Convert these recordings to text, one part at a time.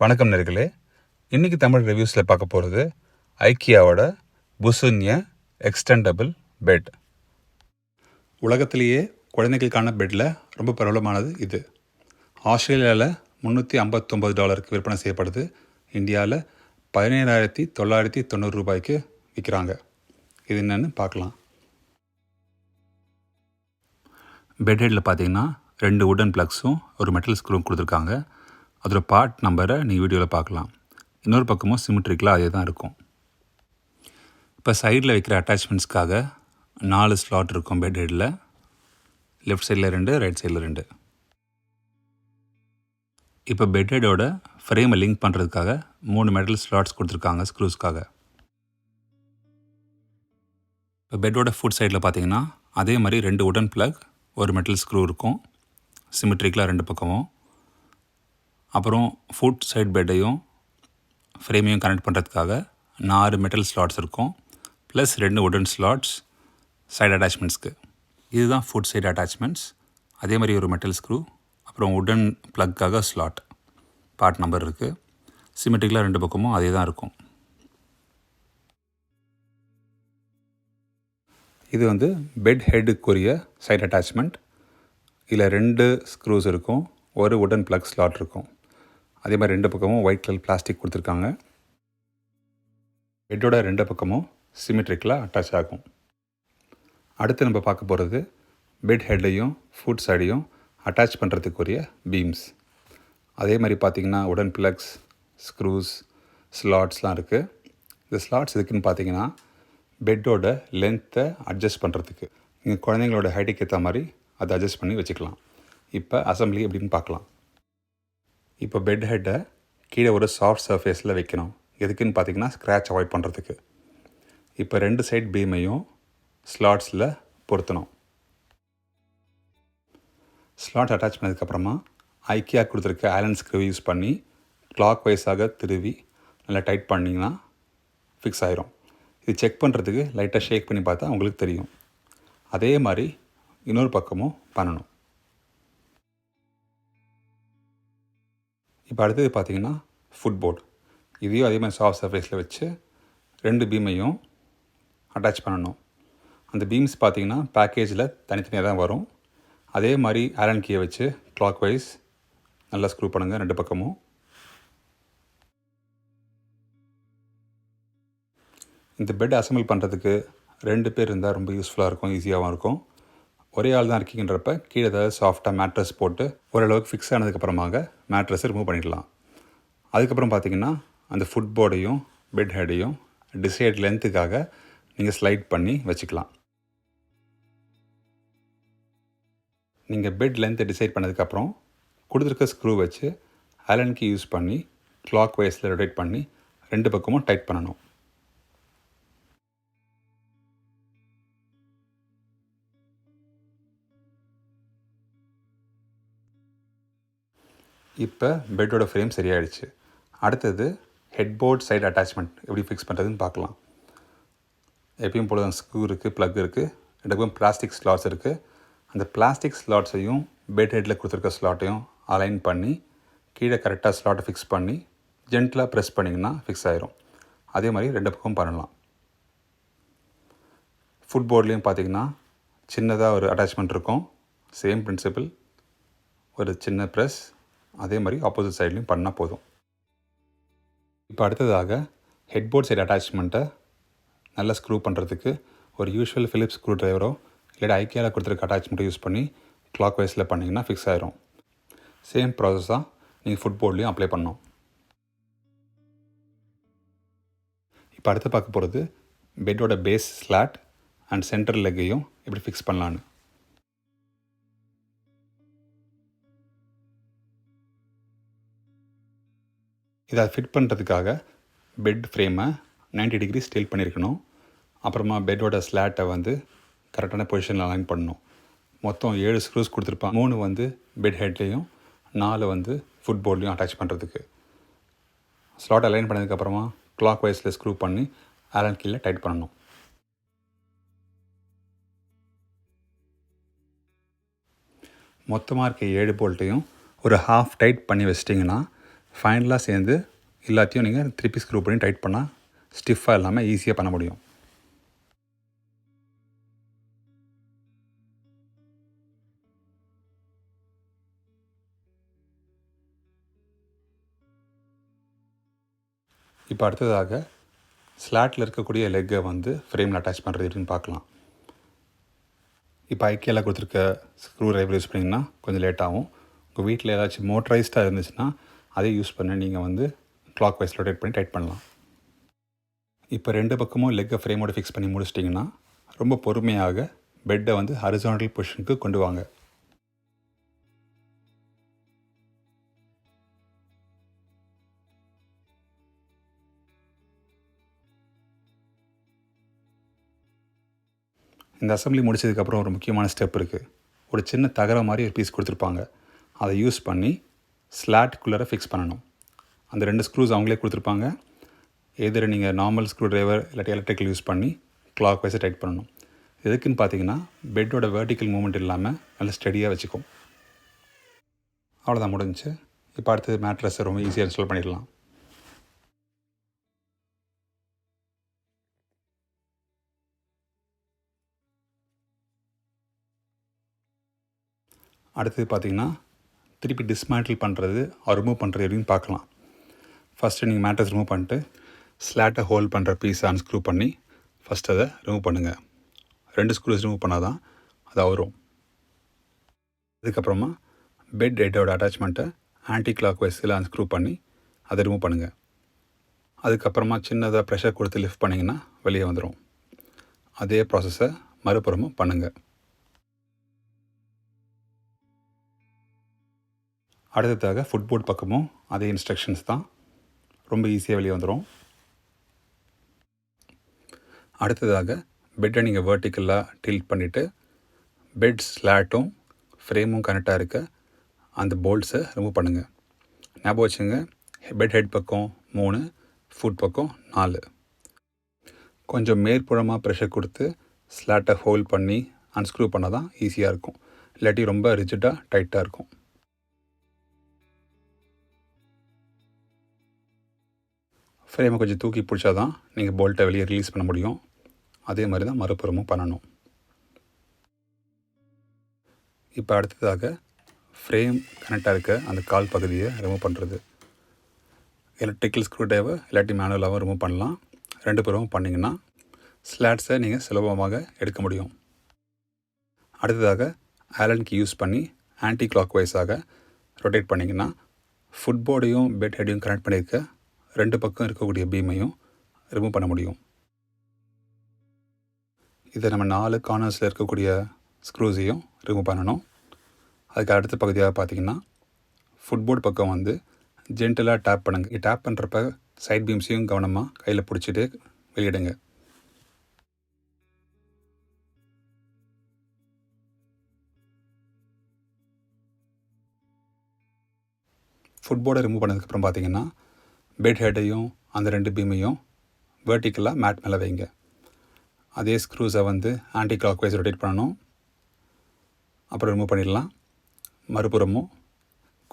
வணக்கம் நேர்களே. இன்றைக்கி தமிழ் ரிவ்யூஸில் பார்க்க போகிறது ஐக்கியாவோட புசுன்ய எக்ஸ்டெண்டபிள் பெட். உலகத்திலேயே குழந்தைகளுக்கான பெட்டில் ரொம்ப பிரபலமானது இது. ஆஸ்திரேலியாவில் $359 விற்பனை செய்யப்படுது. இந்தியாவில் $17,990 விற்கிறாங்க. இது என்னென்னு பார்க்கலாம். பெட் ஹெட்டில் பார்த்தீங்கன்னா 2 வுடன் ப்ளக்ஸும் ஒரு மெட்டல் ஸ்க்ரூவும் கொடுத்துருக்காங்க. அதோட பார்ட் நம்பரை நீங்கள் வீடியோவில் பார்க்கலாம். இன்னொரு பக்கமும் சிமெட்ரிக்கலாக அதே தான் இருக்கும். இப்போ சைடில் வைக்கிற அட்டாச்மெண்ட்ஸ்க்காக 4 ஸ்லாட் இருக்கும் பெட் ஹெட்டில். லெஃப்ட் சைடில் 2, ரைட் சைடில் 2. இப்போ பெட் ஹெட்டோட ஃப்ரேமை லிங்க் பண்ணுறதுக்காக 3 மெட்டல் ஸ்லாட்ஸ் கொடுத்துருக்காங்க ஸ்க்ரூஸ்க்காக. இப்போ பெட்டோட ஃபுட் சைடில் பார்த்தீங்கன்னா அதே மாதிரி 2 வுடன் ப்ளக், ஒரு மெட்டல் ஸ்க்ரூ இருக்கும் சிமெட்ரிக்கலாக 2 பக்கமும். அப்புறம் ஃபுட் சைட் பெட்டையும் ஃப்ரேமையும் கனெக்ட் பண்ணுறதுக்காக 4 மெட்டல் ஸ்லாட்ஸ் இருக்கும், ப்ளஸ் 2 வுடன் ஸ்லாட்ஸ் சைடு அட்டாச்மெண்ட்ஸ்க்கு. இதுதான் ஃபுட் சைடு அட்டாச்மெண்ட்ஸ். அதே மாதிரி ஒரு மெட்டல் ஸ்க்ரூ, அப்புறம் வுடன் ப்ளக்காக ஸ்லாட், பார்ட் நம்பர் இருக்குது. சிமெட்ரிக்கலாக 2 பக்கமும் அதே தான் இருக்கும். இது வந்து பெட் ஹெட்டுக்குரிய சைட் அட்டாச்மெண்ட். இதில் 2 ஸ்க்ரூஸ் இருக்கும், ஒரு வுடன் ப்ளக் ஸ்லாட் இருக்கும். அதே மாதிரி 2 பக்கமும் ஒயிட் கலர் பிளாஸ்டிக் கொடுத்துருக்காங்க. பெட்டோட 2 பக்கமும் சிமெட்ரிக்கலாக அட்டாச் ஆகும். அடுத்து நம்ம பார்க்க போகிறது பெட் ஹெட்டையும் ஃபுட் சைடையும் அட்டாச் பண்ணுறதுக்குரிய பீம்ஸ். அதே மாதிரி பார்த்திங்கன்னா வுடன் ப்ளக்ஸ், ஸ்க்ரூஸ், ஸ்லாட்ஸ்லாம் இருக்குது. இந்த ஸ்லாட்ஸ் எதுக்குன்னு பார்த்தீங்கன்னா பெட்டோட லென்த்தை அட்ஜஸ்ட் பண்ணுறதுக்கு. நீங்கள் குழந்தைங்களோட ஹைட்டுக்கு ஏற்ற மாதிரி அதை அட்ஜஸ்ட் பண்ணி வச்சுக்கலாம். இப்போ அசம்பிளி எப்படின்னு பார்க்கலாம். இப்போ பெட் ஹெட்டை கீழே ஒரு சாஃப்ட் சர்ஃபேஸில் வைக்கணும். எதுக்குன்னு பார்த்தீங்கன்னா ஸ்க்ராட்ச் அவாய்ட் பண்ணுறதுக்கு. இப்போ 2 சைட் பீமையும் ஸ்லாட்ஸில் பொருத்தணும். ஸ்லாட் அட்டாச் பண்ணதுக்கப்புறமா ஐக்கியா கொடுத்துருக்க ஆலன் ஸ்க்ரூ யூஸ் பண்ணி கிளாக் வைஸாக திருவி நல்லா டைட் பண்ணிங்கன்னா ஃபிக்ஸ் ஆயிரும். இது செக் பண்ணுறதுக்கு லைட்டாக ஷேக் பண்ணி பார்த்தா உங்களுக்கு தெரியும். அதே மாதிரி இன்னொரு பக்கமும் பண்ணணும். இப்போ அடுத்தது பார்த்திங்கன்னா ஃபுட் போர்டு. இதையும் அதே மாதிரி சாஃப்ட் சர்ஃபேஸில் வச்சு 2 பீமையும் அட்டாச் பண்ணணும். அந்த பீம்ஸ் பார்த்திங்கன்னா பேக்கேஜில் தனித்தனியாக தான் வரும். அதே மாதிரி ஆலன் கீயை வச்சு கிளாக் வைஸ் நல்லா ஸ்க்ரூ பண்ணுங்கள் 2 பக்கமும். இந்த பெட் அசம்பிள் பண்ணுறதுக்கு 2 பேர் இருந்தால் ரொம்ப யூஸ்ஃபுல்லாக இருக்கும், ஈஸியாகவும் இருக்கும். ஒரே ஆள் தான் இருக்கீங்கன்றப்ப கீழே ஏதாவது சாஃப்டாக மேட்ரஸ் போட்டு ஓரளவுக்கு ஃபிக்ஸ் ஆனதுக்கப்புறமாக மேட்ரஸை ரிமூவ் பண்ணிடலாம். அதுக்கப்புறம் பார்த்திங்கன்னா அந்த ஃபுட் போர்டையும் பெட் ஹெட்டையும் டிசைட் லென்த்துக்காக நீங்கள் ஸ்லைட் பண்ணி வச்சுக்கலாம். நீங்கள் பெட் லென்த்தை டிசைட் பண்ணதுக்கப்புறம் கொடுத்துருக்க ஸ்க்ரூ வச்சு ஆலன் கீ யூஸ் பண்ணி கிளாக் வைஸில் ரொட்டேட் பண்ணி 2 பக்கமும் டைட் பண்ணணும். இப்போ பெட்டோட ஃப்ரேம் சரியாயிடுச்சு. அடுத்தது ஹெட்போர்ட் சைடு அட்டாச்மெண்ட் எப்படி ஃபிக்ஸ் பண்ணுறதுன்னு பார்க்கலாம். எப்பயும் போல ஸ்க்ரூ இருக்குது, ப்ளக் இருக்குது, 2 பக்கம் பிளாஸ்டிக் ஸ்லாட்ஸ் இருக்குது. அந்த பிளாஸ்டிக் ஸ்லாட்ஸையும் பெட் ஹெட்டில் கொடுத்துருக்க ஸ்லாட்டையும் அலைன் பண்ணி கீழே கரெக்டாக ஸ்லாட்டை ஃபிக்ஸ் பண்ணி ஜென்டலாக ப்ரெஸ் பண்ணிங்கன்னா ஃபிக்ஸ் ஆயிரும். அதே மாதிரி 2 பக்கம் பண்ணலாம். ஃபுட் போர்ட்லேயும் பார்த்திங்கன்னா சின்னதாக ஒரு அட்டாச்மெண்ட் இருக்கும். சேம் பிரின்சிபிள், ஒரு சின்ன ப்ரெஸ், அதே மாதிரி ஆப்போசிட் சைட்லேயும் பண்ணால் போதும். இப்போ அடுத்ததாக ஹெட்போர்ட் சைடு அட்டாச்மெண்ட்டை நல்லா ஸ்க்ரூ பண்ணுறதுக்கு ஒரு யூஷுவல் ஃபிலிப்ஸ் ஸ்க்ரூ ட்ரைவரோ இல்லை ஐக்கியாவில் கொடுத்துருக்க அட்டாச்மெண்ட்டை யூஸ் பண்ணி கிளாக் வைஸில் பண்ணிங்கன்னா ஃபிக்ஸ் ஆயிரும். சேம் ப்ராசஸாக நீங்கள் ஃபுட் போர்ட்லேயும் அப்ளை பண்ணணும். இப்போ அடுத்து பார்க்க போகிறது பெட்டோட பேஸ் ஸ்லாட் அண்ட் சென்டர் லெக்கையும் எப்படி ஃபிக்ஸ் பண்ணலான்னு. இதை ஃபிட் பண்ணுறதுக்காக பெட் ஃப்ரேமை 90 டிகிரிஸ் டில்ட் பண்ணியிருக்கணும். அப்புறமா பெட்டோட ஸ்லாட்டை வந்து கரெக்டான பொசிஷனில் அலைன் பண்ணணும். மொத்தம் 7 ஸ்க்ரூஸ் கொடுத்துருப்பாங்க. 3 வந்து பெட் ஹெட்லேயும் 4 வந்து ஃபுட் போர்ட்லேயும் அட்டாச் பண்ணுறதுக்கு. ஸ்லாட் அலைன் பண்ணதுக்கப்புறமா கிளாக் வைஸில் ஸ்க்ரூ பண்ணி ஆலன் கீயில் டைட் பண்ணணும். மொத்தமாக இருக்க 7 போல்ட்டையும் ஒரு ஹாஃப் டைட் பண்ணி வச்சிட்டிங்கன்னா ஃபைனலாக சேர்ந்து எல்லாத்தையும் நீங்கள் திருப்பி ஸ்க்ரூ பண்ணி டைட் பண்ணால் ஸ்டிஃபாக இல்லாமல் ஈஸியாக பண்ண முடியும். இப்போ அடுத்ததாக ஸ்லாட்டில் இருக்கக்கூடிய லெக்கை வந்து ஃப்ரேமில் அட்டாச் பண்ணுறது எப்படின்னு பார்க்கலாம். இப்போ ஐக்கியாவில் கொடுத்துருக்க ஸ்க்ரூ டிரைவர் யூஸ் பண்ணிங்கன்னா கொஞ்சம் லேட் ஆகும். உங்கள் வீட்டில் ஏதாச்சும் மோட்டரைஸ்டாக இருந்துச்சுன்னா அதை யூஸ் பண்ணி நீங்கள் வந்து கிளாக் வைஸ் ரொட்டேட் பண்ணி டைட் பண்ணலாம். இப்போ 2 பக்கமும் லெக்கை ஃப்ரேமோடு ஃபிக்ஸ் பண்ணி முடிச்சிட்டிங்கன்னா ரொம்ப பொறுமையாக பெட்டை வந்து ஹரிசாண்டல் பொசிஷனுக்கு கொண்டு வாங்க. இந்த அசம்பிளி முடிச்சதுக்கப்புறம் ஒரு முக்கியமான ஸ்டெப் இருக்குது. ஒரு சின்ன தகரம் மாதிரி ஒரு பீஸ் கொடுத்துருப்பாங்க. அதை யூஸ் பண்ணி ஸ்லாட்டுக்குள்ளே ஃபிக்ஸ் பண்ணணும். அந்த 2 ஸ்க்ரூஸ் அவங்களே கொடுத்துருப்பாங்க. எதிர நீங்கள் நார்மல் ஸ்க்ரூ டிரைவர் இல்லாட்டி எலக்ட்ரிக்கல் யூஸ் பண்ணி கிளாக் வைஸை டைட் பண்ணணும். எதுக்குன்னு பார்த்தீங்கன்னா பெட்டோட வெர்டிக்கல் மூவ்மெண்ட் இல்லாமல் நல்லா ஸ்டடியாக வச்சுக்கும். அவ்வளோதான், முடிஞ்சிச்சு. இப்போ அடுத்தது மேட்ரஸை ரொம்ப ஈஸியாக இன்ஸ்டால் பண்ணிடலாம். அடுத்தது பார்த்திங்கன்னா திருப்பி டிஸ்மேண்டில் பண்ணுறது ரிமூவ் பண்ணுறது எப்படின்னு பார்க்கலாம். ஃபஸ்ட்டு நீங்கள் மேட்ரஸ் ரிமூவ் பண்ணிட்டு ஸ்லாட்டை ஹோல்ட் பண்ணுற பீஸை அன்ஸ்க்ரூ பண்ணி ஃபஸ்ட் அதை ரிமூவ் பண்ணுங்கள். 2 ஸ்க்ரூஸ் ரிமூவ் பண்ணால் தான் அது வரும். அதுக்கப்புறமா பெட் ஹெட்டோட அட்டாச்மெண்ட்டை ஆன்டி கிளாக் வைஸில் அன்ஸ்க்ரூ பண்ணி அதை ரிமூவ் பண்ணுங்கள். அதுக்கப்புறமா சின்னதாக ப்ரெஷர் கொடுத்து லிஃப்ட் பண்ணிங்கன்னா வெளியே வந்துடும். அதே ப்ராசஸை மறுபுறமும் பண்ணுங்கள். அடுத்ததாக ஃபுட்போர்ட் பக்கமும் அதே இன்ஸ்ட்ரக்ஷன்ஸ் தான், ரொம்ப ஈஸியாக வெளியே வந்துடும். அடுத்ததாக பெட்டை நீங்கள் வெர்டிக்கலாக டில்ட் பண்ணிவிட்டு பெட் ஸ்லாட்டும் ஃப்ரேமும் கனெக்டாக இருக்க அந்த போல்ட்ஸை ரிமூவ் பண்ணுங்கள். ஞாபகம் வச்சுங்க, பெட் ஹெட் பக்கம் 3, ஃபுட் பக்கம் 4. கொஞ்சம் மேற்புறமாக ப்ரெஷர் கொடுத்து ஸ்லாட்டை ஹோல்ட் பண்ணி அன்ஸ்க்ரூ பண்ணால் தான் ஈஸியாக இருக்கும். இல்லாட்டி ரொம்ப ரிஜிட்டாக டைட்டாக இருக்கும். ஃப்ரேமை கொஞ்சம் தூக்கி பிடிச்சா தான் நீங்கள் போல்ட்டை வெளியே ரிலீஸ் பண்ண முடியும். அதே மாதிரி தான் மறுபுறமும் பண்ணணும். இப்போ அடுத்ததாக ஃப்ரேம் கனெக்டாக இருக்க அந்த கால் பகுதியை ரிமூவ் பண்ணுறது. எலக்ட்ரிக்கல் ஸ்க்ரூ டிரைவர் இல்லாட்டி மேனுவலாகவும் ரிமூவ் பண்ணலாம். 2 புறமும் பண்ணிங்கன்னா ஸ்லாட்ஸை நீங்கள் சுலபமாக எடுக்க முடியும். அடுத்ததாக ஆலன் கீ யூஸ் பண்ணி ஆன்டி கிளாக் வைஸாக ரொட்டேட் பண்ணிங்கன்னா ஃபுட்போர்டையும் பெட் ஹெட்டையும் கனெக்ட் பண்ணியிருக்க 2 பக்கம் இருக்கக்கூடிய பீமையும் ரிமூவ் பண்ண முடியும். இதை நம்ம 4 கார்னர்ஸில் இருக்கக்கூடிய ஸ்க்ரூஸையும் ரிமூவ் பண்ணணும். அதுக்கு அடுத்த பகுதியாக பார்த்திங்கன்னா ஃபுட்போர்ட் பக்கம் வந்து ஜென்டலாக டேப் பண்ணுங்கள். டேப் பண்ணுறப்ப சைட் பீம்ஸையும் கவனமாக கையில் பிடிச்சிட்டு வெளியிடுங்க. ஃபுட்போர்டை ரிமூவ் பண்ணதுக்கப்புறம் பார்த்திங்கன்னா பெட் ஹெட்டையும் அந்த 2 பீமையும் வெர்டிக்கலாக மேட் மேலே வைங்க. அதே ஸ்க்ரூஸை வந்து ஆன்டி கிளாக் வைஸ் ரொட்டேட் பண்ணணும். அப்புறம் ரிமூவ் பண்ணிடலாம். மறுபுறமும்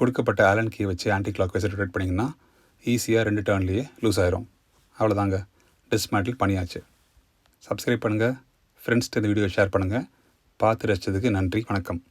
கொடுக்கப்பட்ட ஆலன் கீ வச்சு ஆன்டி கிளாக் வைஸ் ரொட்டேட் பண்ணிங்கன்னா ஈஸியாக 2 டர்ன்லேயே லூஸ் ஆயிரும். அவ்வளோதாங்க, டிஸ்மேண்டில் பண்ணியாச்சு. சப்ஸ்கிரைப் பண்ணுங்கள், ஃப்ரெண்ட்ஸ்ட்டு இந்த வீடியோ ஷேர் பண்ணுங்கள். பார்த்து ரசித்ததுக்கு நன்றி, வணக்கம்.